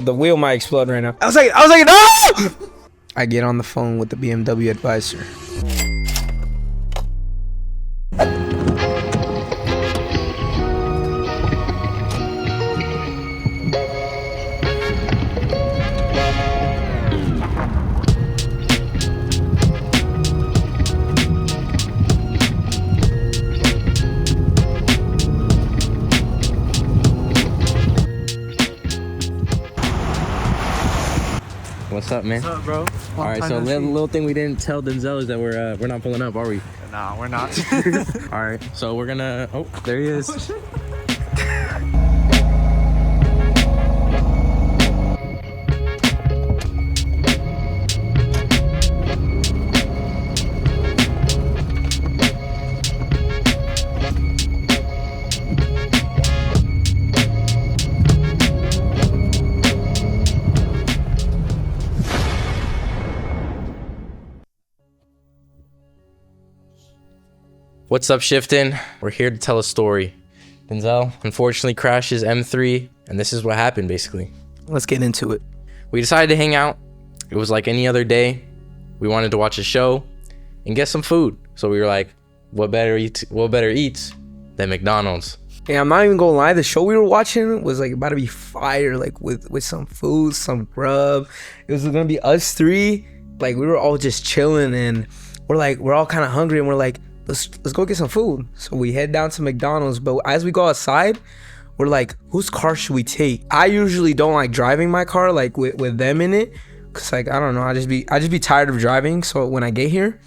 The wheel might explode right now. I was like, no! I get on the phone with the BMW advisor. What's up, man? What's up, bro? All right, so little thing we didn't tell Denzel is that we're not pulling up, are we? Nah, we're not. All right, so we're gonna. Oh, there he is. What's up, Shiftn? We're here to tell a story. Denzel unfortunately crashed his M3, and this is what happened, basically. Let's get into it. We decided to hang out. It was like any other day. We wanted to watch a show and get some food. So we were like, what better eat than McDonald's? Yeah, I'm not even gonna lie. The show we were watching was like about to be fire, like with some food, some grub. It was gonna be us three. Like we were all just chilling, and we're all kind of hungry, and we're like, let's go get some food. So we head down to McDonald's, but as we go outside, we're like, whose car should we take? I usually don't like driving my car like with them in it, cause like I don't know, I just be tired of driving. So when I get here,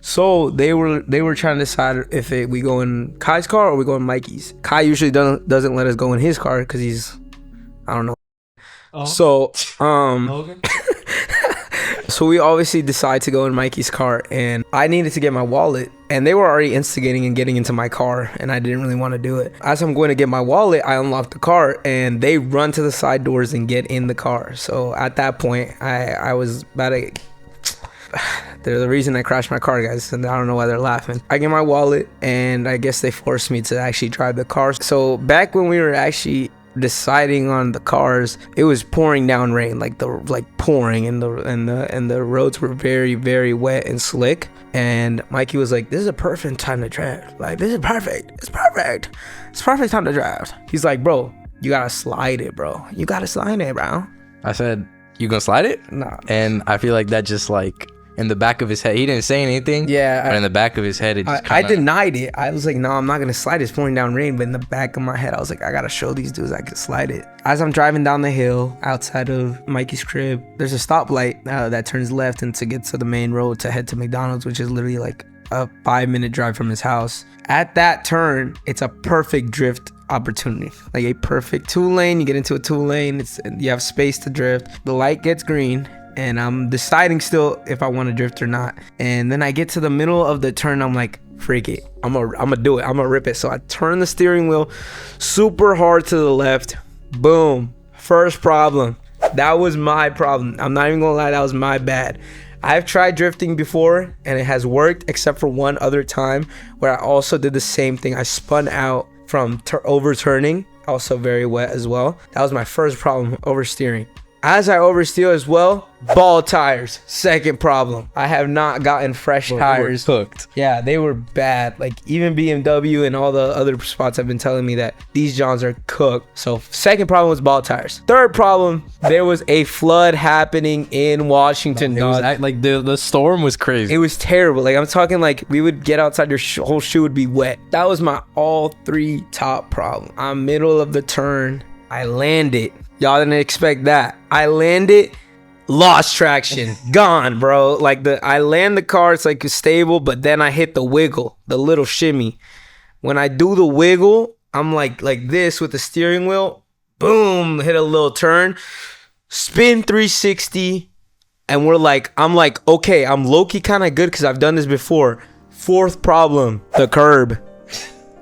so they were trying to decide if we go in Kai's car or we go in Mikey's. Kai usually doesn't let us go in his car because he's, I don't know. Oh. So Logan? So we obviously decide to go in Mikey's car, and I needed to get my wallet, and they were already instigating and getting into my car, and I didn't really want to do it. As I'm going to get my wallet, I unlock the car, and they run to the side doors and get in the car. So at that point, I was about to... They're the reason I crashed my car, guys, and I don't know why they're laughing. I get my wallet, and I guess they forced me to actually drive the car. So back when we were actually deciding on the cars, it was pouring down rain, like pouring, and the roads were very, very wet and slick. And Mikey was like, this is a perfect time to drive. Like, this is perfect. It's perfect time to drive. He's like, bro, you gotta slide it, bro. You gotta slide it, bro. I said, you gonna slide it? Nah. And I feel like that just like in the back of his head, he didn't say anything. Yeah. But in the back of his head, it just I denied it. I was like, no, I'm not gonna slide it. It's pouring down rain. But in the back of my head, I was like, I gotta show these dudes I can slide it. As I'm driving down the hill outside of Mikey's crib, there's a stoplight that turns left and to get to the main road to head to McDonald's, which is literally like a 5-minute drive from his house. At that turn, it's a perfect drift opportunity, like a perfect 2-lane. You get into a 2-lane. You have space to drift. The light gets green, and I'm deciding still if I want to drift or not. And then I get to the middle of the turn. I'm like, freak it. I'm gonna do it. I'm gonna rip it. So I turn the steering wheel super hard to the left. Boom. First problem. That was my problem. I'm not even gonna lie. That was my bad. I've tried drifting before, and it has worked, except for one other time where I also did the same thing. I spun out from overturning, also very wet as well. That was my first problem, oversteering. As I oversteer as well, ball tires. Second problem. I have not gotten fresh tires. They were cooked. Yeah, they were bad. Like even BMW and all the other spots have been telling me that these Johns are cooked. So second problem was ball tires. Third problem, there was a flood happening in Washington. It was like the storm was crazy. It was terrible. Like I'm talking like we would get outside, your whole shoe would be wet. That was my all 3 top problem. I'm middle of the turn. I landed. Y'all didn't expect that. I landed, lost traction, gone, bro. Like I land the car, it's like stable, but then I hit the wiggle, the little shimmy. When I do the wiggle, I'm like this with the steering wheel, boom, hit a little turn, spin 360, and I'm like, okay, I'm low-key kind of good because I've done this before. Fourth problem, the curb.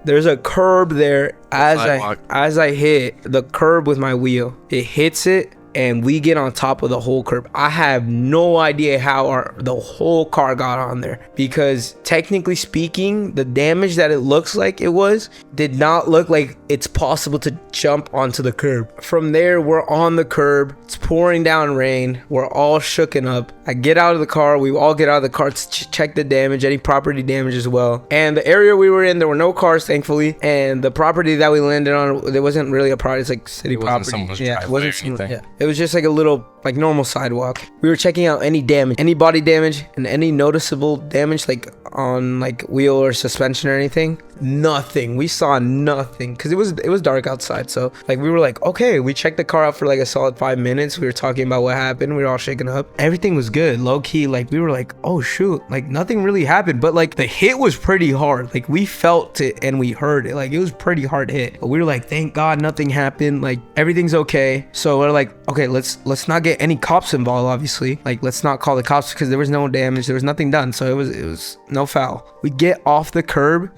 There's a curb there. As I hit the curb with my wheel, it hits it, and we get on top of the whole curb. I have no idea how the whole car got on there, because technically speaking, the damage that it looks like it was did not look like it's possible to jump onto the curb. From there, we're on the curb. It's pouring down rain. We're all shooken up. I get out of the car. We all get out of the car to check the damage, any property damage as well. And the area we were in, there were no cars, thankfully. And the property that we landed on, there wasn't really a property. It's like city property. Yeah, it wasn't. Yeah, it was just like a little, like, normal sidewalk. We were checking out any damage, any body damage, and any noticeable damage, like on like wheel or suspension or anything. Nothing. We saw nothing, because it was dark outside. So like we were like, okay. We checked the car out for like a solid 5 minutes. We were talking about what happened. We were all shaken up. Everything was good, low key. Like we were like, oh shoot, like nothing really happened. But like the hit was pretty hard. Like we felt it and we heard it. Like it was pretty hard hit. But we were like, thank God nothing happened. Like everything's okay. So we're like, okay, let's not get any cops involved. Obviously, like let's not call the cops, because there was no damage. There was nothing done. So it was no foul. We get off the curb.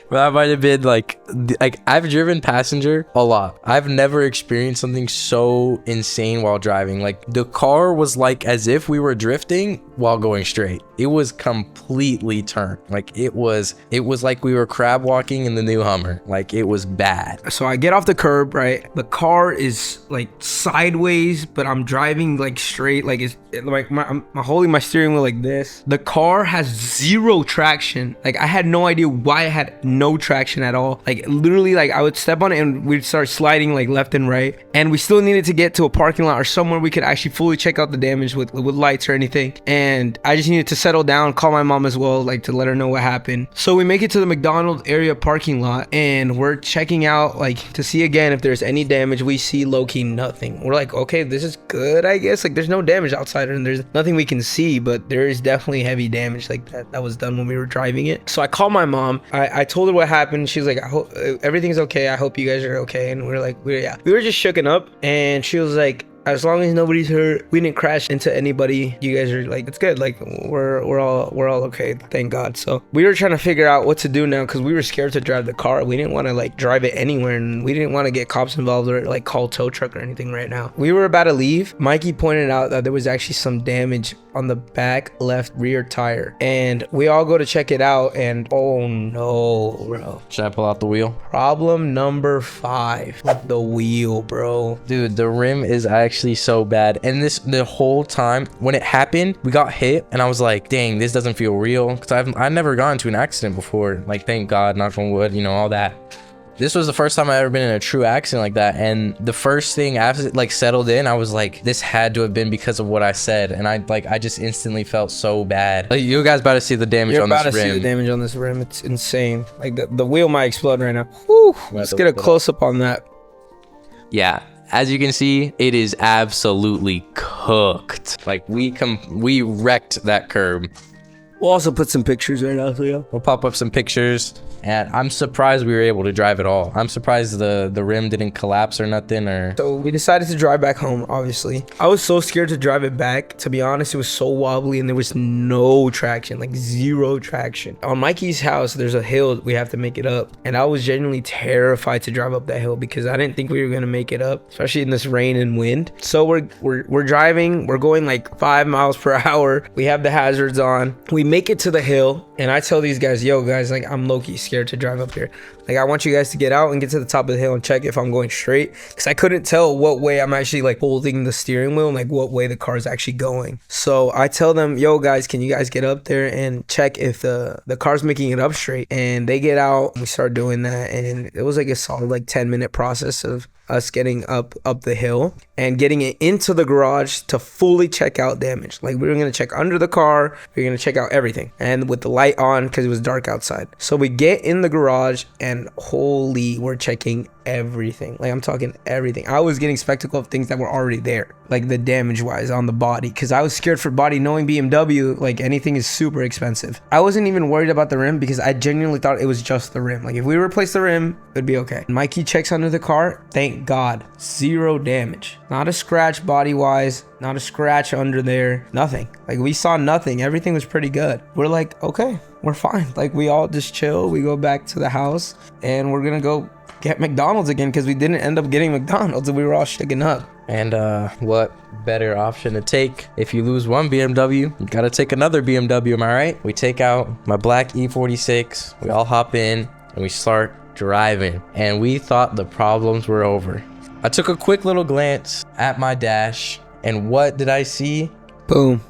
Well, that might have been like I've driven passenger a lot. I've never experienced something so insane while driving. Like the car was like as if we were drifting while going straight. It was completely turned. Like it was like we were crab walking in the new Hummer. Like it was bad. So I get off the curb, right? The car is like sideways, but I'm driving like straight. Like it's like I'm holding my steering wheel like this. The car has zero traction. Like I had no idea why it had no traction at all. Like literally, like I would step on it and we'd start sliding like left and right. And we still needed to get to a parking lot or somewhere we could actually fully check out the damage with lights or anything. And I just needed to settle down, call my mom as well, like to let her know what happened. So we make it to the McDonald's area parking lot, and we're checking out like to see again if there's any damage. We see low-key nothing. We're like, okay, this is good, I guess. Like there's no damage outside and there's nothing we can see, but there is definitely heavy damage like that was done when we were driving it. So I called my mom. I told her what happened. She's like, I hope everything's okay. I hope you guys are okay. And we're like, we were just shooken up. And she was like, as long as nobody's hurt, we didn't crash into anybody, you guys are like, it's good. Like we're all okay, thank God. So we were trying to figure out what to do now, because we were scared to drive the car. We didn't want to like drive it anywhere, and we didn't want to get cops involved or like call tow truck or anything right now. We were about to leave. Mikey pointed out that there was actually some damage on the back left rear tire, and we all go to check it out, and oh no, bro. Should I pull out the wheel? Problem number 5, the wheel, bro. Dude, the rim is actually so bad. And the whole time when it happened, we got hit, and I was like, dang, this doesn't feel real, because I've never gone into an accident before. Like, thank God, knock on wood, you know, all that. This was the first time I ever been in a true accident like that. And the first thing after it like settled in, I was like, this had to have been because of what I said. And I just instantly felt so bad. Like, you guys about to see the damage on this rim. You're about to see the damage on this rim. It's insane. Like the wheel might explode right now. Whew. Let's get a close up on that. Yeah. As you can see, it is absolutely cooked. Like we wrecked that curb. We'll also put some pictures right now, so yeah. We'll pop up some pictures, and I'm surprised we were able to drive at all. I'm surprised the rim didn't collapse or nothing. So we decided to drive back home, obviously. I was so scared to drive it back. To be honest, it was so wobbly and there was no traction, like zero traction. On Mikey's house, there's a hill we have to make it up, and I was genuinely terrified to drive up that hill because I didn't think we were gonna make it up, especially in this rain and wind. So we're driving, we're going like 5 miles per hour. We have the hazards on. We make it to the hill, and I tell these guys, yo guys, like I'm low-key scared to drive up here. Like I want you guys to get out and get to the top of the hill and check if I'm going straight, because I couldn't tell what way I'm actually like holding the steering wheel and like what way the car is actually going. So I tell them, yo guys, can you guys get up there and check if the car's making it up straight? And they get out and we start doing that, and it was like a solid like 10-minute process of us getting up the hill and getting it into the garage to fully check out damage. Like we were gonna check under the car, we were gonna check out everything, and with the light on because it was dark outside. So we get in the garage, and holy, we're checking everything. Like I'm talking everything. I was getting spectacle of things that were already there, like the damage wise on the body, because I was scared for body, knowing BMW, like anything is super expensive. I wasn't even worried about the rim because I genuinely thought it was just the rim. Like if we replace the rim, it'd be okay. Mikey checks under the car, thank God, zero damage. Not a scratch body wise, not a scratch under there, nothing. Like we saw nothing. Everything was pretty good. We're like, okay, we're fine. Like we all just chill. We go back to the house and we're gonna go get McDonald's again because we didn't end up getting McDonald's and we were all shaken up. And what better option to take? If you lose one BMW, you gotta take another BMW, am I right? We take out my black E46, we all hop in, and we start driving. And we thought the problems were over. I took a quick little glance at my dash, and what did I see? Boom.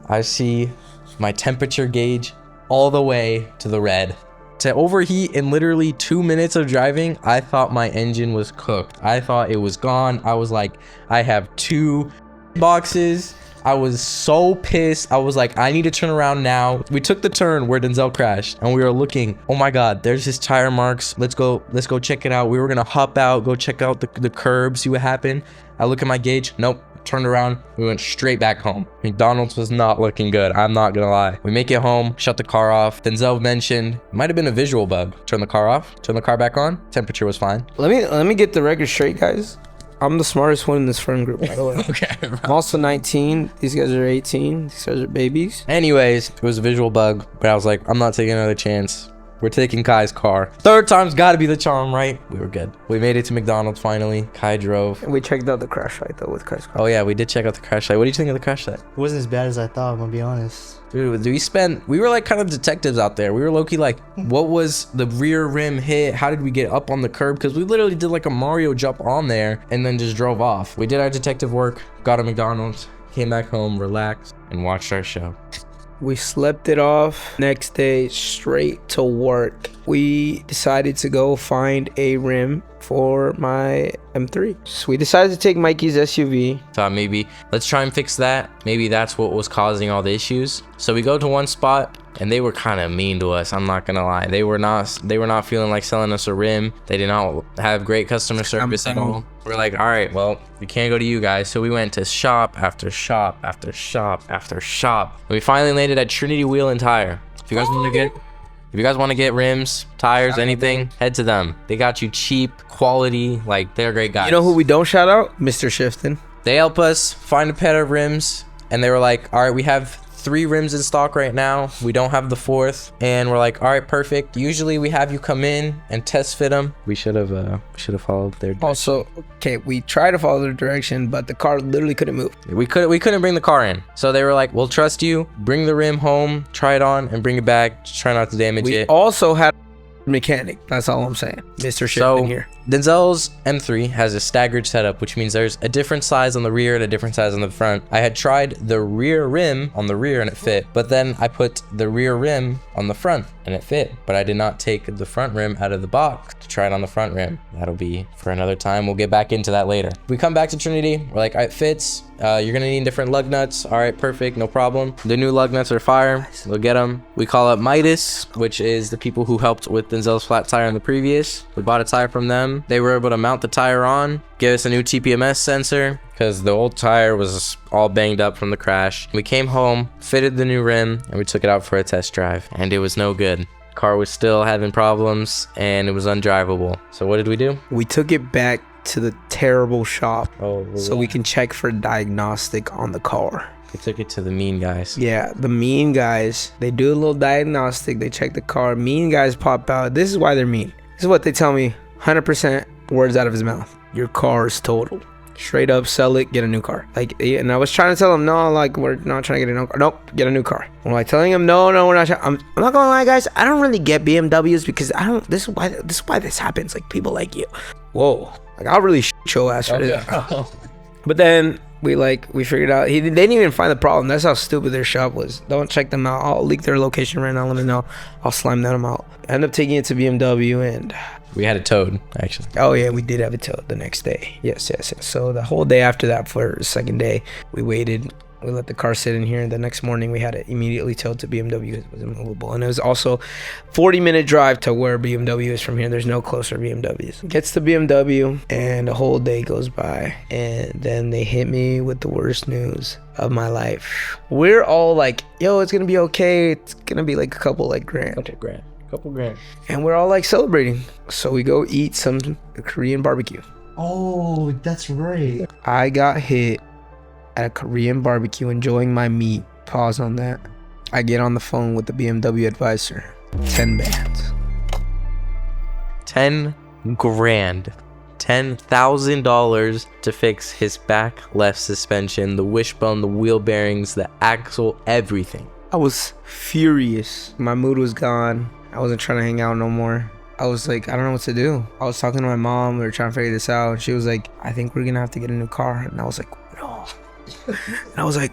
I see my temperature gauge all the way to the red. To overheat in literally 2 minutes of driving, I thought my engine was cooked. I thought it was gone. I was like, I have 2 boxes. I was so pissed. I was like, I need to turn around now. We took the turn where Denzel crashed and we were looking, oh my God, there's his tire marks. Let's go check it out. We were gonna hop out, go check out the curb, see what happened. I look at my gauge, nope. Turned around, we went straight back home. McDonald's was not looking good, I'm not gonna lie. We make it home, shut the car off. Denzel mentioned it might have been a visual bug. Turn the car off, turn the car back on, temperature was fine. Let me get the record straight, guys. I'm the smartest one in this friend group, by the way. Okay, bro. I'm also 19. These guys are 18. These guys are babies. Anyways, it was a visual bug, but I was like, I'm not taking another chance. We're taking Kai's car. Third time's gotta be the charm, right? We were good. We made it to McDonald's finally. Kai drove. And we checked out the crash light though with Kai's car. Oh yeah, we did check out the crash light. What do you think of the crash light? It wasn't as bad as I thought, I'm gonna be honest. Dude, we were like kind of detectives out there. We were low-key like, what was the rear rim hit? How did we get up on the curb? Because we literally did like a Mario jump on there and then just drove off. We did our detective work, got a McDonald's, came back home, relaxed, and watched our show. We slept it off. Next day, straight to work. We decided to go find a rim for my M3. So we decided to take Mikey's SUV. Thought maybe let's try and fix that. Maybe that's what was causing all the issues. So we go to one spot and they were kind of mean to us. I'm not gonna lie. They were not feeling like selling us a rim. They did not have great customer service at all. We're like, all right, well, we can't go to you guys. So we went to shop after shop after shop after shop. And we finally landed at Trinity Wheel and Tire. If you guys want to get rims, tires, anything, head to them. They got you cheap, quality, like they're great guys. You know who we don't shout out? Mr. Shiftn. They help us find a pair of rims and they were like, all right, we have 3 rims in stock right now. We don't have the 4th. And we're like, all right, perfect. Usually we have you come in and test fit them. We should have followed their direction. Also, okay, we tried to follow their direction, but the car literally couldn't move. We couldn't bring the car in. So they were like, we'll trust you. Bring the rim home, try it on, and bring it back. Just try not to damage We it. also had a mechanic. That's all I'm saying. Mr. Shiftn here. Denzel's M3 has a staggered setup, which means there's a different size on the rear and a different size on the front. I had tried the rear rim on the rear and it fit, but then I put the rear rim on the front and it fit, but I did not take the front rim out of the box to try it on the front rim. That'll be for another time. We'll get back into that later. We come back to Trinity. We're like, all right, it fits. You're gonna need different lug nuts. All right, perfect, no problem. The new lug nuts are fire. We'll get them. We call up Midas, which is the people who helped with Denzel's flat tire in the previous. We bought a tire from them. They were able to mount the tire on, give us a new TPMS sensor because the old tire was all banged up from the crash. We came home, fitted the new rim, and we took it out for a test drive, and it was no good. Car was still having problems and it was undrivable. So what did we do? We took it back to the terrible shop so yeah. we can check for diagnostic on the car. We took it to the mean guys. Yeah, the mean guys. They do a little diagnostic. They check the car. Mean guys pop out. This is why they're mean. This is what they tell me. 100% words out of his mouth. Your car is totaled. Straight up, sell it, get a new car. Like, and I was trying to tell him, no, like, we're not trying to get a new car. Nope, get a new car. I'm like telling him, no, we're not. I'm not gonna lie, guys. I don't really get BMWs because I don't. This is why this happens. Like people like you. Whoa. Like I'll really show ass for this. But then we figured out they didn't even find the problem. That's how stupid their shop was. Don't check them out. I'll leak their location right now. Let me know. I'll slime them out. I ended up taking it to BMW and we had it towed, actually. Oh yeah, we did have it towed the next day. Yes. So the whole day after that, for the second day, we waited. We let the car sit in here, and the next morning we had it immediately towed to BMW. It was immovable, and it was also 40-minute drive to where BMW is from here. There's no closer BMWs. Gets to BMW, and a whole day goes by, and then they hit me with the worst news of my life. We're all like, "Yo, it's gonna be okay. It's gonna be like a couple grand." Couple grand. And we're all like celebrating. So we go eat some Korean barbecue. Oh, that's right. I got hit at a Korean barbecue enjoying my meat. Pause on that. I get on the phone with the BMW advisor. 10 bands. 10 grand. $10,000 to fix his back left suspension, the wishbone, the wheel bearings, the axle, everything. I was furious. My mood was gone. I wasn't trying to hang out no more. I was like, I don't know what to do. I was talking to my mom. We were trying to figure this out. And she was like, I think we're going to have to get a new car. And I was like, no. And I was like,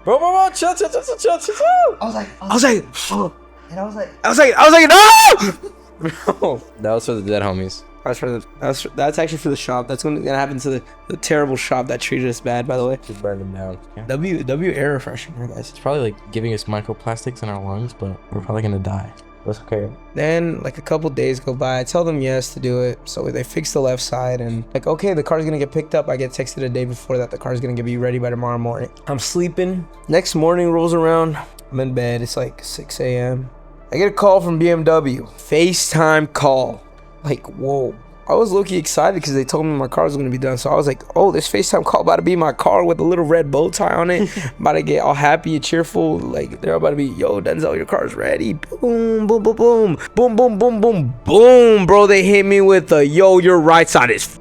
Bro, chill. I was like, oh. and I was like, no! Bro, that was for the dead homies. That's actually for the shop. That's gonna happen to the terrible shop that treated us bad, by the way. Just burn them down. Yeah. W air freshener, guys. It's probably like giving us microplastics in our lungs, but we're probably gonna die. That's okay. Then like a couple days go by. I tell them yes to do it. So they fix the left side and like, okay, the car's gonna get picked up. I get texted a day before that the car's gonna be ready by tomorrow morning. I'm sleeping. Next morning rolls around. I'm in bed. It's like 6 a.m. I get a call from BMW. FaceTime call. Like, whoa. I was low-key excited because they told me my car was going to be done. So I was like, oh, this FaceTime call about to be my car with a little red bow tie on it. About to get all happy and cheerful. Like, they're about to be, yo, Denzel, your car's ready. Boom, boom, boom, boom. Boom, boom, boom, boom, boom. Bro, they hit me with a, yo, your right side is...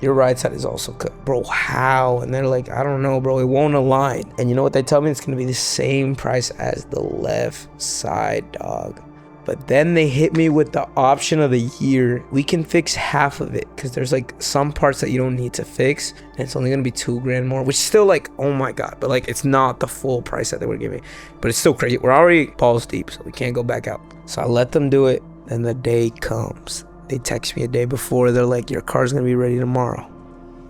Your right side is also cut. Bro, how? And they're like, I don't know, bro. It won't align. And you know what they tell me? It's going to be the same price as the left side, dog. But then they hit me with the option of the year. We can fix half of it because there's like some parts that you don't need to fix. And it's only going to be $2,000 more, which is still like, oh my God. But like, it's not the full price that they were giving. But it's still crazy. We're already balls deep, so we can't go back out. So I let them do it. Then the day comes. They text me a day before. They're like, your car's going to be ready tomorrow.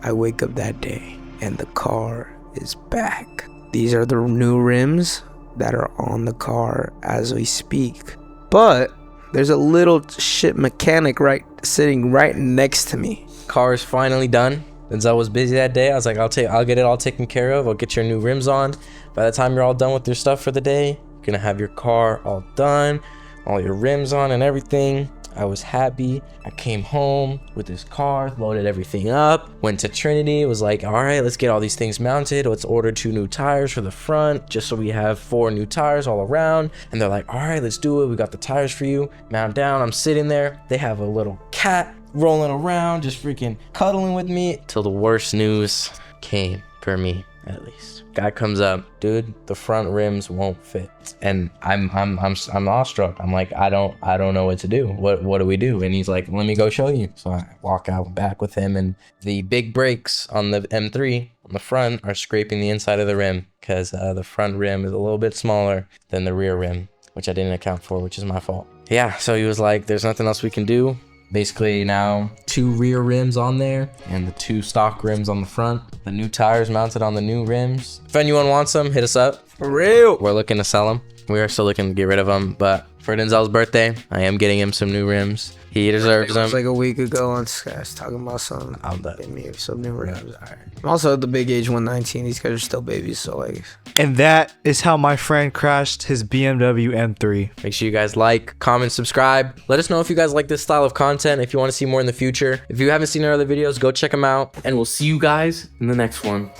I wake up that day and the car is back. These are the new rims that are on the car as we speak. But there's a little shit mechanic sitting right next to me. Car is finally done. Denzel was busy that day. I was like, I'll get it all taken care of. I'll get your new rims on. By the time you're all done with your stuff for the day, you're gonna have your car all done, all your rims on and everything. I was happy. I came home with this car, loaded everything up, went to Trinity, was like, all right, let's get all these things mounted. Let's order 2 new tires for the front, just so we have 4 new tires all around. And they're like, all right, let's do it. We got the tires for you. Mount down. I'm sitting there. They have a little cat rolling around, just freaking cuddling with me till the worst news came for me, at least. Guy comes up, dude, the front rims won't fit. And I'm awestruck. I'm like, I don't know what to do. What do we do? And he's like, let me go show you. So I walk out back with him, and the big brakes on the M3 on the front are scraping the inside of the rim because the front rim is a little bit smaller than the rear rim, which I didn't account for, which is my fault. Yeah, so he was like, there's nothing else we can do. Basically now 2 rear rims on there and the 2 stock rims on the front. The new tires mounted on the new rims. If anyone wants them, hit us up. For real. We're looking to sell them. We are still looking to get rid of them, but for Denzel's birthday, I am getting him some new rims. He deserves them. It was like a week ago on Sky's talking about something. I'm done. Give me some new rims. All right. I'm also at the big age 119. These guys are still babies, so like. And that is how my friend crashed his BMW M3. Make sure you guys like, comment, subscribe. Let us know if you guys like this style of content, if you want to see more in the future. If you haven't seen our other videos, go check them out. And we'll see you guys in the next one.